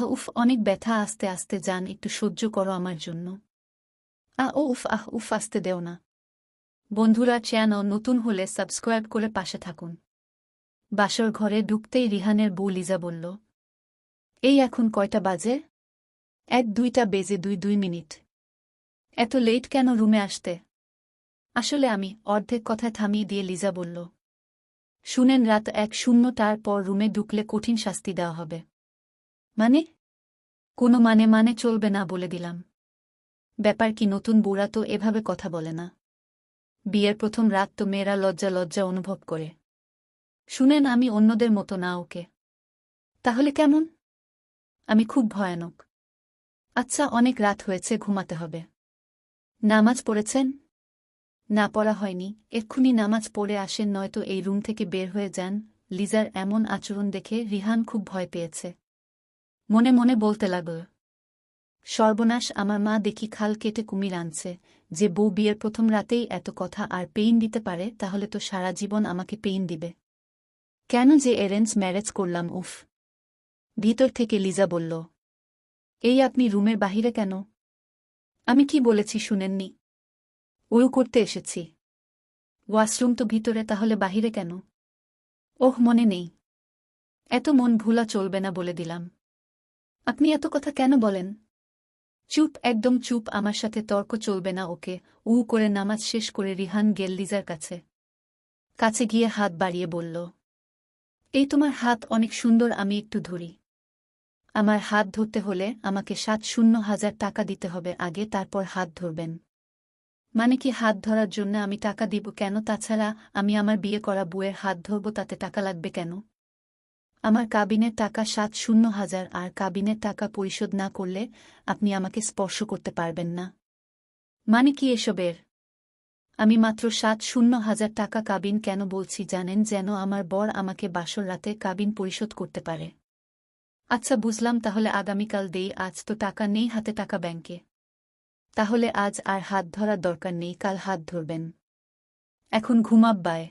উফ, অনেক ব্যথা। আস্তে আস্তে যান, একটু সহ্য করো আমার জন্য। উফ, আসতে দেও না। বন্ধুরা, চ্যানেল নতুন হলে সাবস্ক্রাইব করে পাশে থাকুন। বাসর ঘরে ঢুকতেই রিহানের বউ লিজা বলল, এই এখন কয়টা বাজে? 1-2টা বেজে 2 মিনিট। এত লেট কেন রুমে আসতে? আসলে আমি অর্ধেক কথায় থামিয়ে দিয়ে লিজা বলল, শুনেন, রাত 1:00টার পর রুমে ঢুকলে কঠিন শাস্তি দেওয়া হবে। মানে? কোনো মানে চলবে না বলে দিলাম। ব্যাপার কি, নতুন বুড়া তো এভাবে কথা বলে না। বিয়ের প্রথম রাত তো মেয়েরা লজ্জা অনুভব করে। শুনেন, আমি অন্যদের মতো না। ওকে তাহলে কেমন? আমি খুব ভয়ানক। আচ্ছা, অনেক রাত হয়েছে, ঘুমাতে হবে। নামাজ পড়েছেন? না, পড়া হয়নি। এক্ষুনি নামাজ পড়ে আসেন, নয়তো এই রুম থেকে বের হয়ে যান। লিজার এমন আচরণ দেখে রিহান খুব ভয় পেয়েছে। মনে মনে বলতে লাগল, সর্বনাশ, আমার মা দেখি খাল কেটে কুমির আনছে। যে বউ বিয়ের প্রথম রাতেই এত কথা আর পেইন দিতে পারে, তাহলে তো সারা জীবন আমাকে পেইন দিবে। কেন যে অ্যারেঞ্জ ম্যারেজ করলাম, উফ। ভিতর থেকে লিজা বলল, এই আপনি রুমের বাহিরে কেন? আমি কি বলেছি শুনেননি? উয়ু করতে এসেছি। ওয়াশরুম তো ভিতরে, তাহলে বাহিরে কেন? ওহ, মনে নেই। এত মন ভুলা চলবে না বলে দিলাম। আপনি এত কথা কেন বলেন? চুপ, একদম চুপ, আমার সাথে তর্ক চলবে না। ওকে। করে নামাজ শেষ করে রিহান গেল লিজার কাছে গিয়ে হাত বাড়িয়ে বলল, এই তোমার হাত অনেক সুন্দর, আমি একটু ধরি। আমার হাত ধরতে হলে আমাকে 7,000 টাকা দিতে হবে আগে, তারপর হাত ধরবেন। মানে কি, হাত ধরার জন্য আমি টাকা দিব কেন? তাছাড়া আমি আমার বিয়ে করা বউয়ের হাত ধরব, তাতে টাকা লাগবে কেন? আমার কাবিনের টাকা 7,000, আর কাবিনের টাকা পরিশোধ না করলে আপনি আমাকে স্পর্শ করতে পারবেন না। মানে কি এসবের? আমি মাত্র 7,000 টাকা কাবিন কেন বলছি জানেন? যেন আমার বর আমাকে বাসর রাতে কাবিন পরিশোধ করতে পারে। আচ্ছা, বুঝলাম, তাহলে আগামীকাল দেই। আজ তো টাকা নেই হাতে, টাকা ব্যাংকে। তাহলে আজ আর হাত ধরার দরকার নেই, কাল হাত ধরবেন। এখন ঘুমাব, বায়।